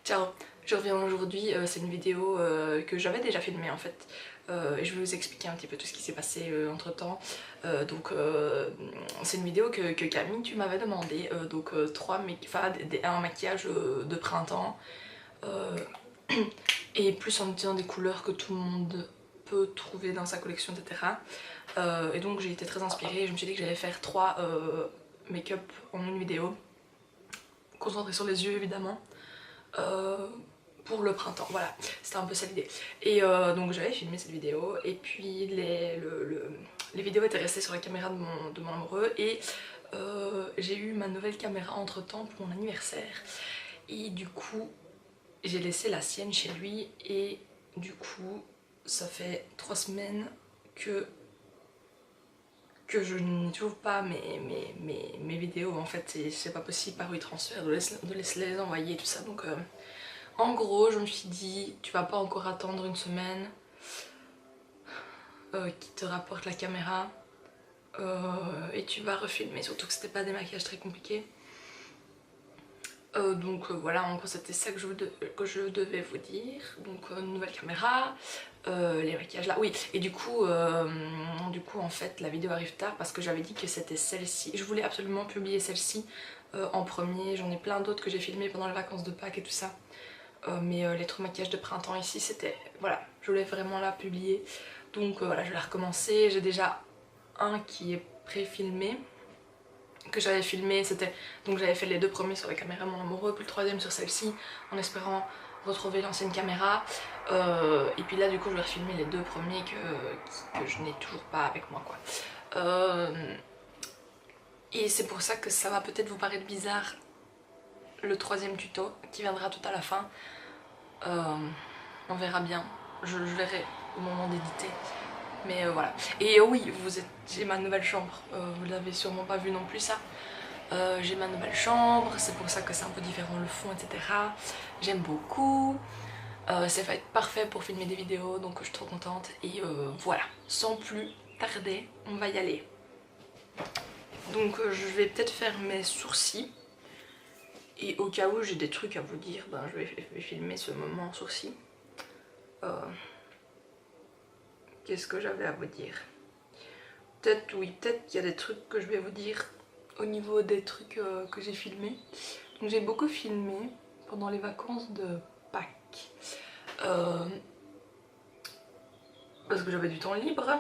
Ciao, je reviens aujourd'hui, c'est une vidéo que j'avais déjà filmée en fait. Et je vais vous expliquer un petit peu tout ce qui s'est passé entre temps. C'est une vidéo que Camille tu m'avais demandé, un maquillage de printemps euh, et plus en utilisant des couleurs que tout le monde peut trouver dans sa collection, etc. Et donc j'ai été très inspirée et je me suis dit que j'allais faire 3 make-up en une vidéo, concentrée sur les yeux évidemment. Euh, pour le printemps, voilà, c'était un peu ça l'idée. Et donc j'avais filmé cette vidéo et puis les vidéos étaient restées sur la caméra de mon amoureux et j'ai eu ma nouvelle caméra entre temps pour mon anniversaire et du coup j'ai laissé la sienne chez lui et du coup ça fait 3 semaines que je n'ai toujours pas mes vidéos en fait, c'est pas possible par WeTransfer de les envoyer et tout ça donc en gros, je me suis dit, tu vas pas encore attendre une semaine qu'il te rapporte la caméra et tu vas refilmer, surtout que c'était pas des maquillages très compliqués. Voilà, en gros c'était ça que je devais vous dire. Donc nouvelle caméra, les maquillages là, oui. Et du coup en fait la vidéo arrive tard parce que j'avais dit que c'était celle-ci. Je voulais absolument publier celle-ci en premier. J'en ai plein d'autres que j'ai filmées pendant les vacances de Pâques et tout ça. Mais les 3 maquillages de printemps ici c'était, voilà, je voulais vraiment la publier. Donc voilà, je vais la recommencer. J'ai déjà un qui est pré-filmé que j'avais filmé, c'était donc j'avais fait les 2 premiers sur la caméra mon amoureux, puis le 3e sur celle-ci en espérant retrouver l'ancienne caméra. Et puis là du coup je vais refilmer les 2 premiers que je n'ai toujours pas avec moi quoi. Et c'est pour ça que ça va peut-être vous paraître bizarre le 3e tuto qui viendra tout à la fin. On verra bien, je verrai au moment d'éditer. Mais voilà. Et oui, j'ai ma nouvelle chambre, vous l'avez sûrement pas vu non plus ça. J'ai ma nouvelle chambre, c'est pour ça que c'est un peu différent le fond, etc. J'aime beaucoup. Ça va être parfait pour filmer des vidéos, donc je suis trop contente. Et voilà, sans plus tarder, on va y aller. Donc je vais peut-être faire mes sourcils. Et au cas où j'ai des trucs à vous dire, ben, je vais filmer ce moment sourcils. Qu'est-ce que j'avais à vous dire? Peut-être, oui, peut-être qu'il y a des trucs que je vais vous dire au niveau des trucs que j'ai filmés. Donc j'ai beaucoup filmé pendant les vacances de Pâques. Parce que j'avais du temps libre.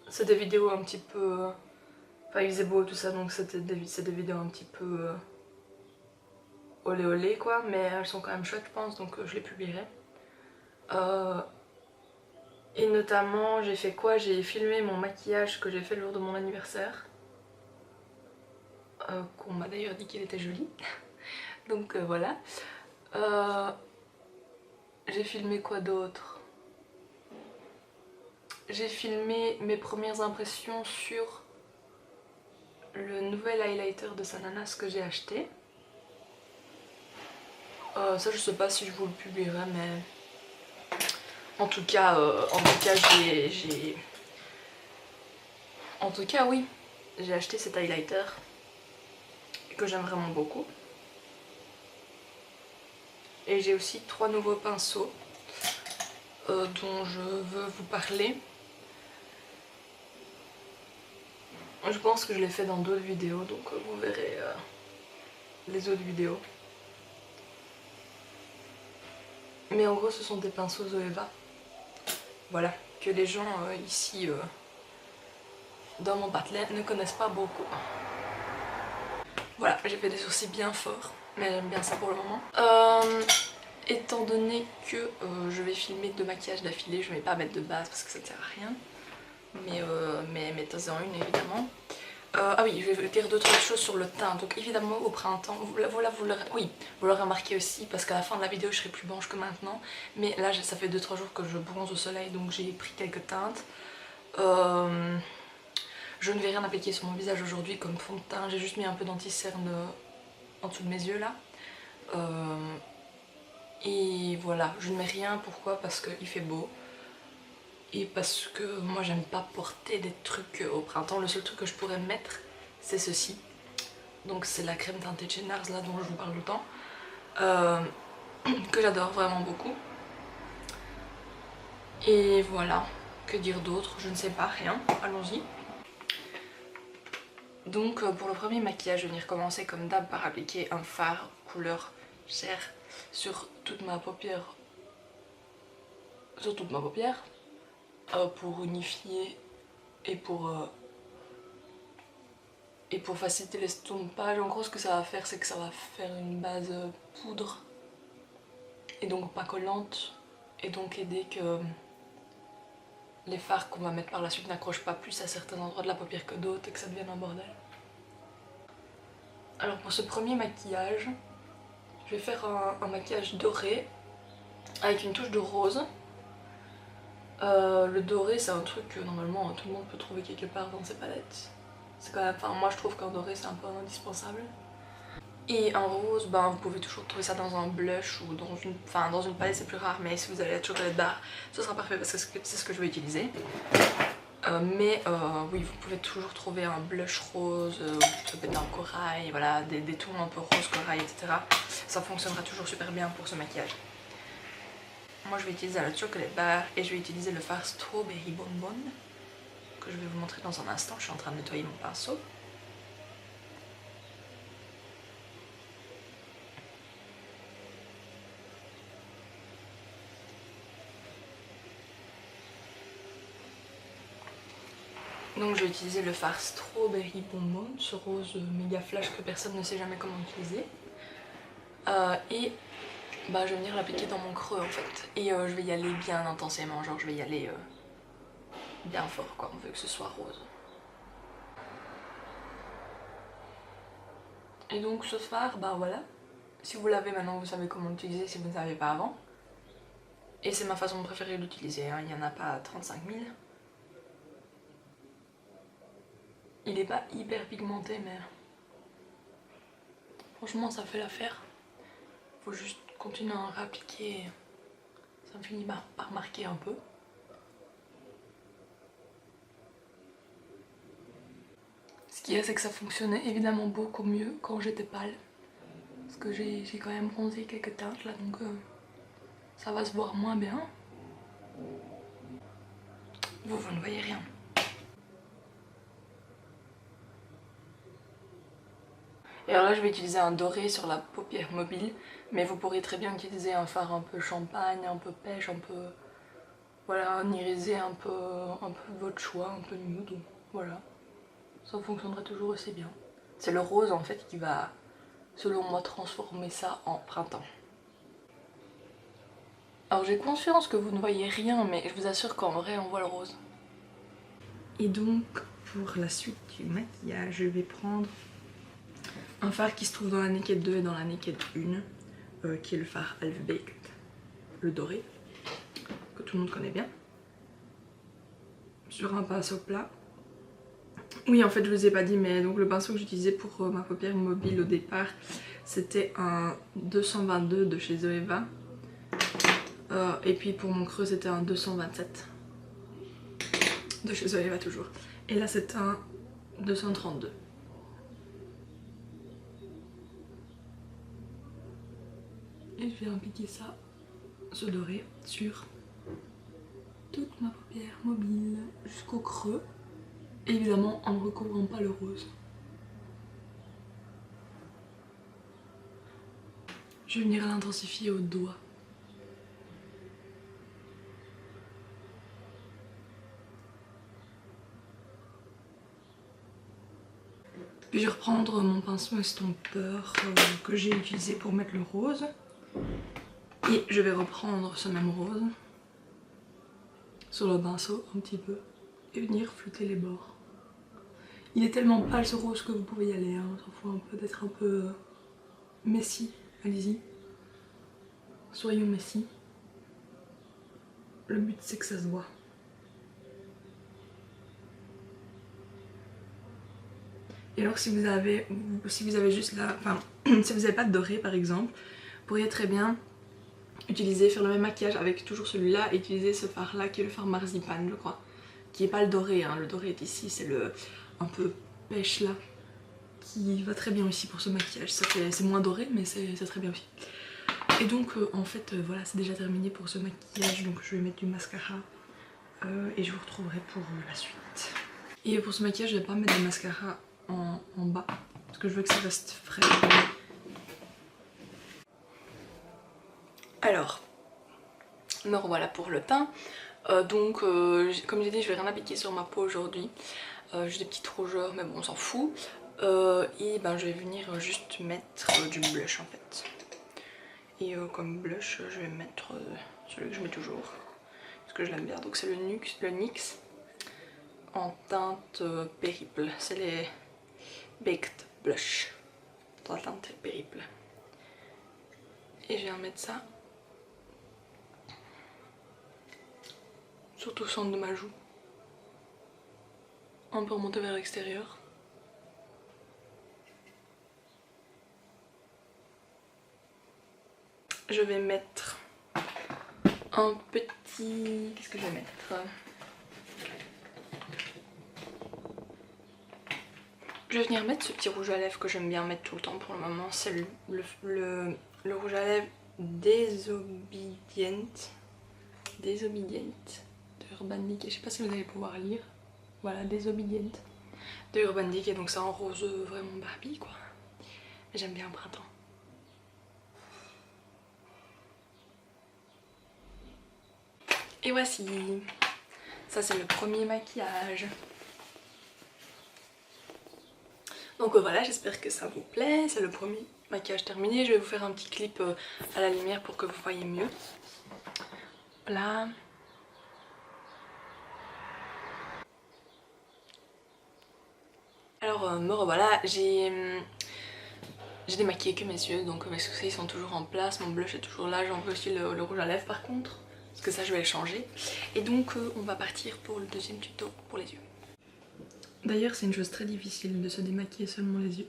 C'est des vidéos un petit peu... Enfin il faisait beau tout ça, donc c'est des vidéos un petit peu olé olé quoi. Mais elles sont quand même chouettes je pense, donc je les publierai. Et notamment j'ai fait quoi? J'ai filmé mon maquillage que j'ai fait le jour de mon anniversaire. Qu'on m'a d'ailleurs dit qu'il était joli. Donc voilà. J'ai filmé quoi d'autre? J'ai filmé mes premières impressions sur le nouvel highlighter de Sananas que j'ai acheté. Ça je sais pas si je vous le publierai, mais en tout cas oui, j'ai acheté cet highlighter que j'aime vraiment beaucoup. Et j'ai aussi 3 nouveaux pinceaux dont je veux vous parler. Je pense que je l'ai fait dans d'autres vidéos, donc vous verrez les autres vidéos. Mais en gros ce sont des pinceaux Zoeva. Voilà, que les gens ici dans mon Pâtelet ne connaissent pas beaucoup. Voilà, j'ai fait des sourcils bien forts, mais j'aime bien ça pour le moment. Étant donné que je vais filmer 2 maquillages d'affilée, je ne vais pas mettre de base parce que ça ne sert à rien. Mais mettez-en une évidemment. Ah oui, je vais dire 2-3 choses sur le teint. Donc évidemment au printemps, vous l'aurez remarqué aussi parce qu'à la fin de la vidéo je serai plus blanche que maintenant. Mais là ça fait 2-3 jours que je bronze au soleil, donc j'ai pris quelques teintes. Je ne vais rien appliquer sur mon visage aujourd'hui comme fond de teint. J'ai juste mis un peu d'anti-cerne en dessous de mes yeux là. Et voilà, je ne mets rien. Pourquoi? Parce qu'il fait beau. Et parce que moi j'aime pas porter des trucs au printemps. Le seul truc que je pourrais mettre c'est ceci. Donc c'est la crème teintée de chez NARS là dont je vous parle tout le temps. que j'adore vraiment beaucoup. Et voilà, que dire d'autre, je ne sais pas, rien, allons-y. Donc pour le premier maquillage, je vais venir commencer comme d'hab par appliquer un fard couleur chair sur toute ma paupière, pour unifier et pour faciliter l'estompage. En gros ce que ça va faire, c'est que ça va faire une base poudre et donc pas collante, et donc aider que les fards qu'on va mettre par la suite n'accrochent pas plus à certains endroits de la paupière que d'autres et que ça devienne un bordel. Alors pour ce premier maquillage, je vais faire un maquillage doré avec une touche de rose. Le doré, c'est un truc que normalement tout le monde peut trouver quelque part dans ses palettes. C'est quand même, enfin moi je trouve qu'un doré c'est un peu indispensable. Et un rose, ben vous pouvez toujours trouver ça dans un blush ou dans une palette, c'est plus rare, mais si vous allez à Chocolate Bar, ce sera parfait parce que c'est ce que je vais utiliser. Oui, vous pouvez toujours trouver un blush rose, ça peut être un corail, voilà, des tons un peu rose, corail, etc. Ça fonctionnera toujours super bien pour ce maquillage. Moi je vais utiliser la Chocolate Bar et je vais utiliser le fard Strawberry Bonbon que je vais vous montrer dans un instant. Je suis en train de nettoyer mon pinceau. Donc je vais utiliser le fard Strawberry Bonbon, ce rose méga flash que personne ne sait jamais comment utiliser. Et bah, je vais venir l'appliquer dans mon creux en fait. Et je vais y aller bien intensément, genre je vais y aller bien fort quoi, on veut que ce soit rose. Et donc ce fard, bah voilà, si vous l'avez maintenant vous savez comment l'utiliser si vous ne saviez pas avant. Et c'est ma façon préférée de l'utiliser, hein. Il n'y en a pas 35 000. Il n'est pas hyper pigmenté mais franchement ça fait l'affaire. Faut juste continuer à en réappliquer, ça me finit par marquer un peu. Ce qui est, c'est que ça fonctionnait évidemment beaucoup mieux quand j'étais pâle. Parce que j'ai quand même bronzé quelques teintes là, donc ça va se voir moins bien. Vous ne voyez rien. Et alors là je vais utiliser un doré sur la paupière mobile, mais vous pourrez très bien utiliser un fard un peu champagne, un peu pêche, un peu... Voilà, un irisé un peu votre choix, un peu nude, voilà. Ça fonctionnerait toujours aussi bien. C'est le rose en fait qui va, selon moi, transformer ça en printemps. Alors j'ai conscience que vous ne voyez rien, mais je vous assure qu'en vrai on voit le rose. Et donc pour la suite du maquillage, je vais prendre un fard qui se trouve dans la Naked 2 et dans la Naked 1, qui est le fard Half Baked, le doré, que tout le monde connaît bien, sur un pinceau plat. Oui, en fait je vous ai pas dit, mais donc le pinceau que j'utilisais pour ma paupière mobile au départ, c'était un 222 de chez Zoeva. Et puis pour mon creux c'était un 227 de chez Zoeva toujours. Et là c'est un 232. Et je vais appliquer ça, ce doré, sur toute ma paupière mobile jusqu'au creux. Évidemment en ne recouvrant pas le rose. Je vais venir l'intensifier au doigt. Puis je vais reprendre mon pinceau estompeur que j'ai utilisé pour mettre le rose. Et je vais reprendre ce même rose sur le pinceau un petit peu et venir flouter les bords. Il est tellement pâle ce rose que vous pouvez y aller, hein. Ça faut un peu d'être un peu messy, allez-y. Soyons messy. Le but c'est que ça se voit. Et alors si vous avez juste là, enfin si vous n'avez pas de doré par exemple, vous pourriez très bien faire le même maquillage avec toujours celui-là et utiliser ce fard là qui est le fard marzipan je crois. Qui est pas le doré, hein. Le doré est ici, c'est le un peu pêche là, qui va très bien aussi pour ce maquillage. C'est moins doré mais c'est très bien aussi. Et donc en fait voilà, c'est déjà terminé pour ce maquillage, donc je vais mettre du mascara et je vous retrouverai pour la suite. Et pour ce maquillage je vais pas mettre de mascara en bas parce que je veux que ça reste frais. Alors me revoilà pour le teint. Comme j'ai dit, je vais rien appliquer sur ma peau aujourd'hui. J'ai des petites rougeurs mais bon on s'en fout. Et ben je vais venir juste mettre du blush en fait. Et comme blush je vais mettre celui que je mets toujours parce que je l'aime bien, donc c'est le NYX en teinte Périple. C'est les Baked Blush dans la teinte Périple. Et je viens mettre ça surtout au centre de ma joue, un peu remonter vers l'extérieur. Je vais mettre un petit... Qu'est-ce que je vais mettre? Je vais venir mettre ce petit rouge à lèvres que j'aime bien mettre tout le temps pour le moment. C'est le rouge à lèvres Désobedient de Urban Decay. Je sais pas si vous allez pouvoir lire. Voilà, Désobedient de Urban Decay. Donc c'est en rose vraiment Barbie quoi. J'aime bien le printemps. Et voici. Ça c'est le premier maquillage. Donc voilà, j'espère que ça vous plaît. C'est le premier maquillage terminé. Je vais vous faire un petit clip à la lumière pour que vous voyez mieux. Là. Alors me revoilà, j'ai démaquillé que mes yeux, donc mes sourcils ils sont toujours en place, mon blush est toujours là, j'envoie aussi le rouge à lèvres par contre, parce que ça je vais le changer. Et donc on va partir pour le deuxième tuto pour les yeux. D'ailleurs c'est une chose très difficile de se démaquiller seulement les yeux.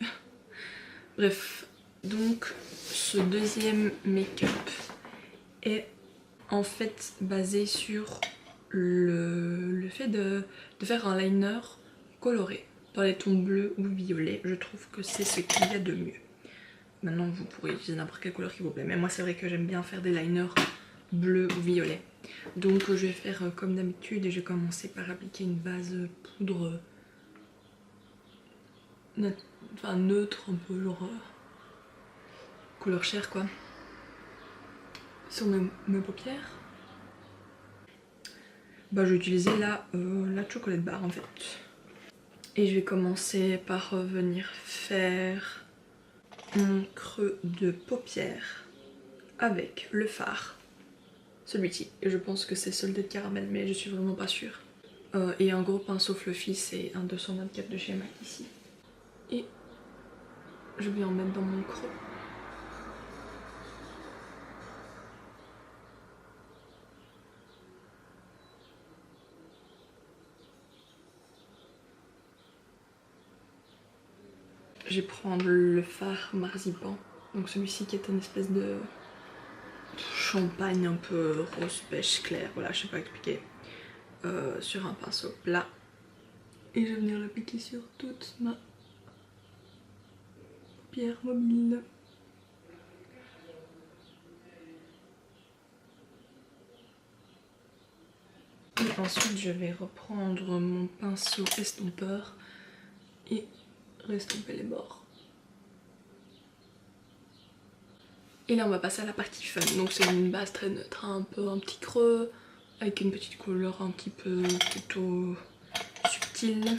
Bref, donc ce deuxième make-up est en fait basé sur le fait de faire un liner coloré dans les tons bleus ou violets. Je trouve que c'est ce qu'il y a de mieux. Maintenant vous pourrez utiliser n'importe quelle couleur qui vous plaît, mais moi c'est vrai que j'aime bien faire des liners bleus ou violets. Donc je vais faire comme d'habitude et je vais commencer par appliquer une base poudre neutre, un peu genre couleur chair quoi, sur mes paupières. Bah je vais utiliser la chocolate bar en fait. Et je vais commencer par venir faire mon creux de paupière avec le fard. Celui-ci. Et je pense que c'est Salted Caramel mais je suis vraiment pas sûre. Et un gros pinceau fluffy, c'est un 224 de chez MAC ici. Et je vais en mettre dans mon creux. Je vais prendre le fard marzipan, donc celui-ci qui est une espèce de champagne un peu rose beige clair, voilà je sais pas expliquer, sur un pinceau plat. Et je vais venir l'appliquer sur toute ma paupière mobile. Et ensuite je vais reprendre mon pinceau estompeur et restomper les bords. Et là on va passer à la partie fun, donc c'est une base très neutre, un petit creux avec une petite couleur un petit peu plutôt subtile.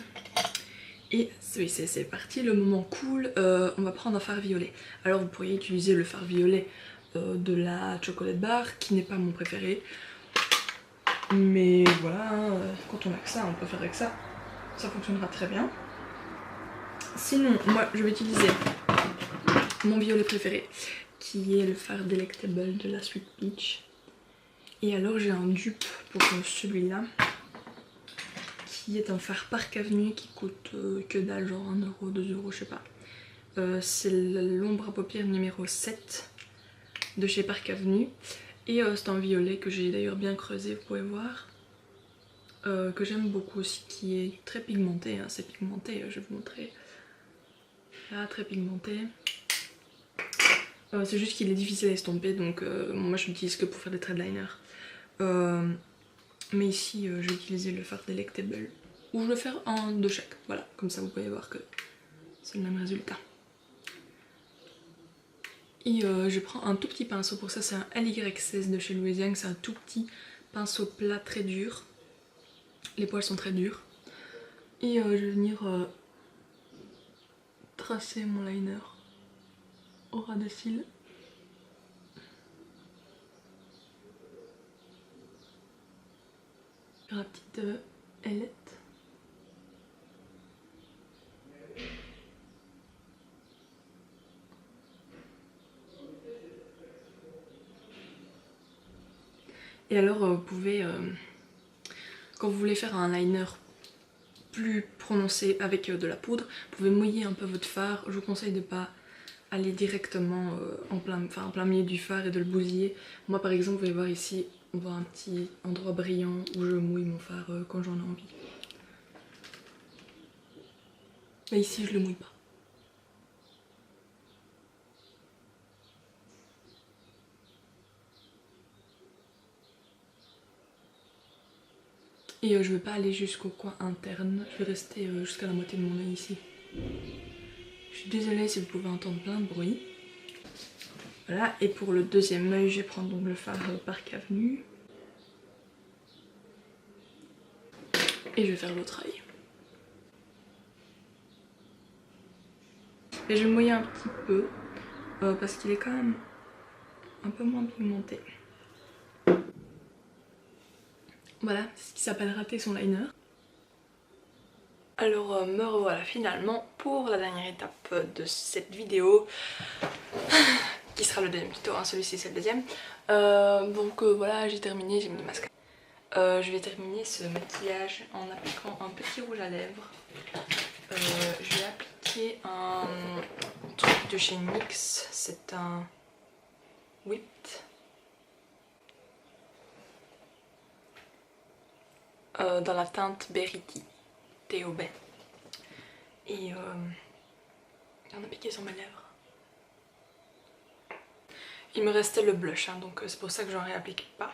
Et oui, c'est parti, le moment cool, on va prendre un fard violet. Alors vous pourriez utiliser le fard violet de la chocolate bar qui n'est pas mon préféré. Mais voilà, quand on a que ça, on peut faire avec ça, ça fonctionnera très bien. Sinon, moi je vais utiliser mon violet préféré qui est le fard Delectable de la Sweet Peach. Et alors j'ai un dupe pour celui-là qui est un fard Park Avenue qui coûte que dalle, genre 1 euro, 2 euros, je sais pas. C'est l'ombre à paupières numéro 7 de chez Park Avenue. Et c'est un violet que j'ai d'ailleurs bien creusé, vous pouvez voir. Que j'aime beaucoup aussi, qui est très pigmenté, hein. C'est pigmenté, je vais vous montrer. Là, très pigmenté. C'est juste qu'il est difficile à estomper, donc moi je l'utilise que pour faire des traits de liner. Mais ici je vais utiliser le fard Delectable, ou je vais faire un de chaque, voilà, comme ça vous pouvez voir que c'est le même résultat. Et je prends un tout petit pinceau, pour ça c'est un LY16 de chez Louis Yang, c'est un tout petit pinceau plat très dur. Les poils sont très durs. Et je vais venir tracer mon liner au ras des cils. Faire la petite ailette. Et alors vous pouvez, quand vous voulez faire un liner plus prononcé avec de la poudre, vous pouvez mouiller un peu votre fard. Je vous conseille de ne pas aller directement en plein milieu du fard et de le bousiller. Moi par exemple, vous pouvez voir ici, on voit un petit endroit brillant où je mouille mon fard quand j'en ai envie. Mais ici je le mouille pas. Et je vais pas aller jusqu'au coin interne, je vais rester jusqu'à la moitié de mon œil ici. Je suis désolée si vous pouvez entendre plein de bruit. Voilà, et pour le deuxième œil, je vais prendre donc le fard Park Avenue. Et je vais faire l'autre œil. Et je vais mouiller un petit peu, parce qu'il est quand même un peu moins pigmenté. Voilà, c'est ce qui s'appelle rater son liner. Alors me revoilà finalement pour la dernière étape de cette vidéo, qui sera le deuxième tuto, hein, celui-ci c'est le deuxième. Donc voilà, j'ai terminé, j'ai mis le mascara. Je vais terminer ce maquillage en appliquant un petit rouge à lèvres. Je vais appliquer un truc de chez NYX, c'est un Whipped. Dans la teinte Berry Tea, thé au bain. Et on a piqué sur mes lèvres. Il me restait le blush, hein, donc c'est pour ça que j'en réapplique pas.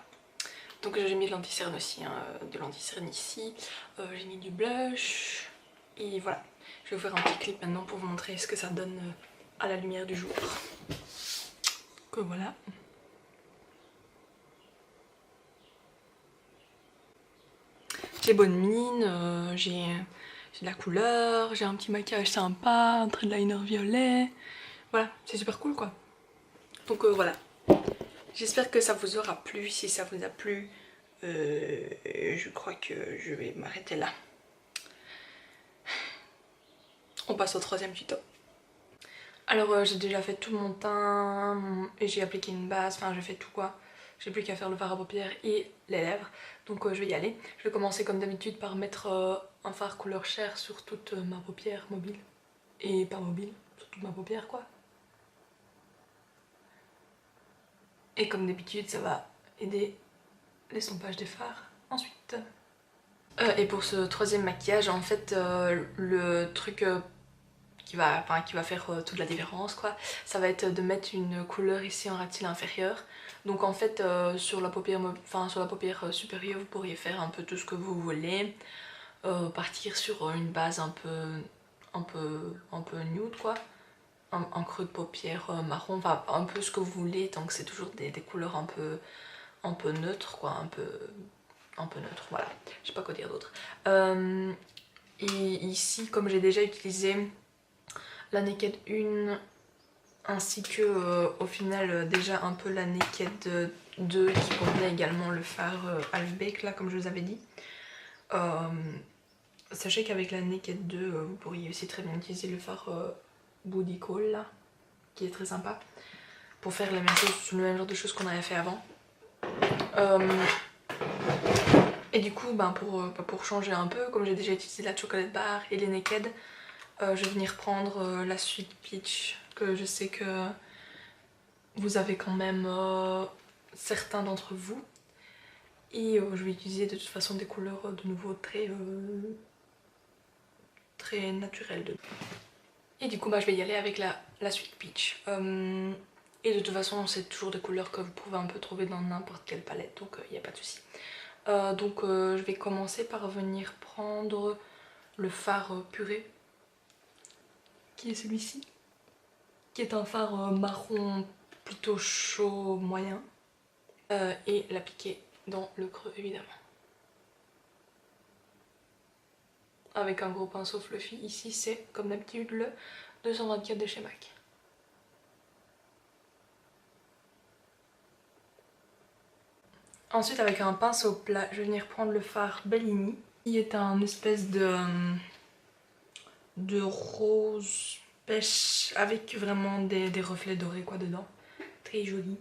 Donc j'ai mis de l'anticerne aussi, hein, de l'anticerne ici. J'ai mis du blush. Et voilà, je vais vous faire un petit clip maintenant pour vous montrer ce que ça donne à la lumière du jour. Que voilà. J'ai bonne mine, j'ai de la couleur, j'ai un petit maquillage sympa, un trait de liner violet. Voilà, c'est super cool quoi. Donc voilà. J'espère que ça vous aura plu. Si ça vous a plu, je crois que je vais m'arrêter là. On passe au troisième tuto. Alors j'ai déjà fait tout mon teint et j'ai appliqué une base, enfin j'ai fait tout quoi. J'ai plus qu'à faire le fard à paupières et les lèvres, donc je vais y aller. Je vais commencer comme d'habitude par mettre un fard couleur chair sur toute ma paupière mobile. Et pas mobile, sur toute ma paupière quoi. Et comme d'habitude ça va aider l'estompage des fards ensuite. Et pour ce troisième maquillage, en fait le truc qui va faire toute la différence quoi, ça va être de mettre une couleur ici en ras de cils inférieur. Donc en fait sur la paupière supérieure vous pourriez faire un peu tout ce que vous voulez, partir sur une base un peu nude quoi, un creux de paupière marron, enfin un peu ce que vous voulez tant que c'est toujours des couleurs un peu neutres quoi, un peu neutre, voilà, je sais pas quoi dire d'autre. Et ici comme j'ai déjà utilisé la Naked 1 ainsi que au final déjà un peu la Naked 2 qui contenait également le fard Half Baked là comme je vous avais dit. Sachez qu'avec la Naked 2 vous pourriez aussi très bien utiliser le fard Booty Call là, qui est très sympa, pour faire la même chose, le même genre de choses qu'on avait fait avant. Et du coup pour changer un peu, comme j'ai déjà utilisé la Chocolate Bar et les Naked, je vais venir prendre la Sweet Peach, que je sais que vous avez quand même certains d'entre vous. Et je vais utiliser de toute façon des couleurs de nouveau très naturelles. Et du coup je vais y aller avec la Sweet Peach. Et de toute façon c'est toujours des couleurs que vous pouvez un peu trouver dans n'importe quelle palette, donc il n'y a pas de souci. Je vais commencer par venir prendre le fard purée, qui est celui-ci, qui est un fard marron plutôt chaud moyen, et l'appliquer dans le creux évidemment. Avec un gros pinceau fluffy, ici c'est comme d'habitude le 224 de chez MAC. Ensuite avec un pinceau plat, je vais venir prendre le fard Bellini, qui est un espèce de rose pêche avec vraiment des reflets dorés quoi dedans. Très joli.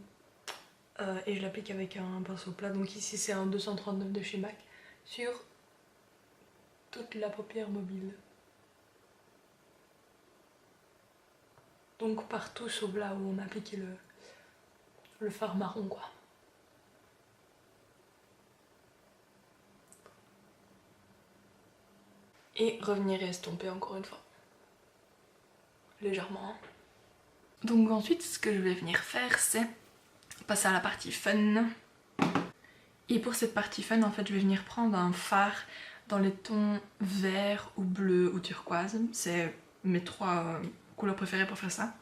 Et je l'applique avec un pinceau plat, donc ici c'est un 239 de chez MAC, sur toute la paupière mobile. Donc partout sauf là où on a appliqué le fard marron quoi. Et revenir et estomper encore une fois. Légèrement. Donc ensuite ce que je vais venir faire c'est passer à la partie fun. Et pour cette partie fun en fait je vais venir prendre un fard dans les tons vert ou bleu ou turquoise. C'est mes trois couleurs préférées pour faire ça.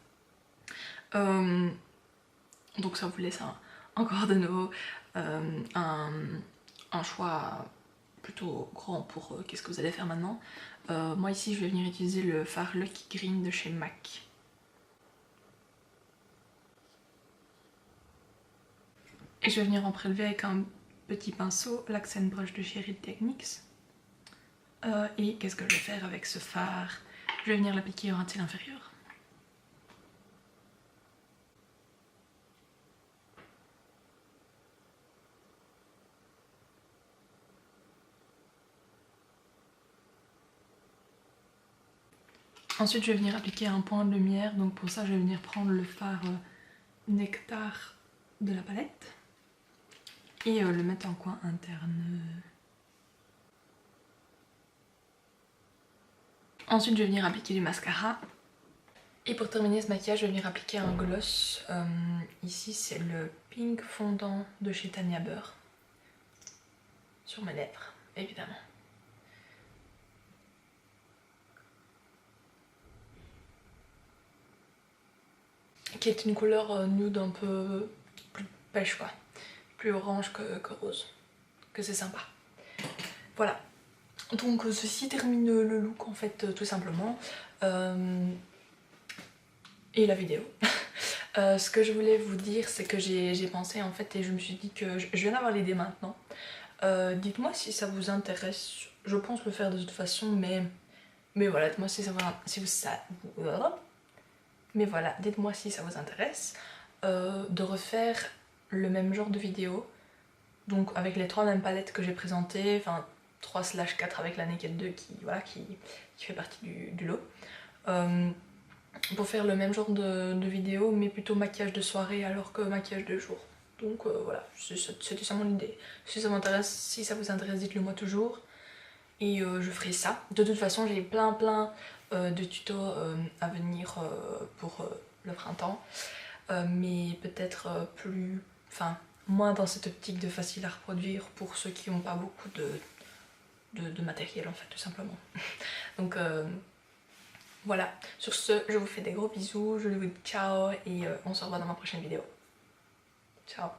Donc ça vous laisse encore de nouveau un choix plutôt grand pour qu'est-ce que vous allez faire maintenant. Moi ici je vais venir utiliser le fard Lucky Green de chez MAC. Et je vais venir en prélever avec un petit pinceau, l'Accent Brush de chez Real Techniques. Et qu'est-ce que je vais faire avec ce fard? Je vais venir l'appliquer au ras de cils inférieur. Ensuite je vais venir appliquer un point de lumière, donc pour ça je vais venir prendre le fard Nectar de la palette et le mettre en coin interne. Ensuite je vais venir appliquer du mascara. Et pour terminer ce maquillage je vais venir appliquer un gloss. Ici c'est le Pink Fondant de chez Tanya Burr. Sur mes lèvres évidemment. Qui est une couleur nude un peu plus pêche quoi. Plus orange que rose. Que c'est sympa. Voilà. Donc ceci termine le look en fait tout simplement. Et la vidéo. Ce que je voulais vous dire c'est que j'ai pensé en fait et je me suis dit que je viens d'avoir l'idée maintenant. Dites-moi si ça vous intéresse. Je pense le faire de toute façon mais voilà, dites-moi si ça vous... Mais voilà, dites-moi si ça vous intéresse de refaire le même genre de vidéo. Donc avec les trois mêmes palettes que j'ai présentées, enfin 3/4 avec la Naked 2 qui fait partie du lot. Pour faire le même genre de vidéo mais plutôt maquillage de soirée alors que maquillage de jour. Donc voilà, c'était ça mon idée. Si ça m'intéresse, si ça vous intéresse, dites-le moi toujours. Et je ferai ça. De toute façon j'ai plein de tutos à venir pour le printemps. Mais peut-être plus... Enfin, moins dans cette optique de facile à reproduire pour ceux qui n'ont pas beaucoup de matériel en fait tout simplement. Donc voilà, sur ce je vous fais des gros bisous, je vous dis ciao et on se revoit dans ma prochaine vidéo. Ciao.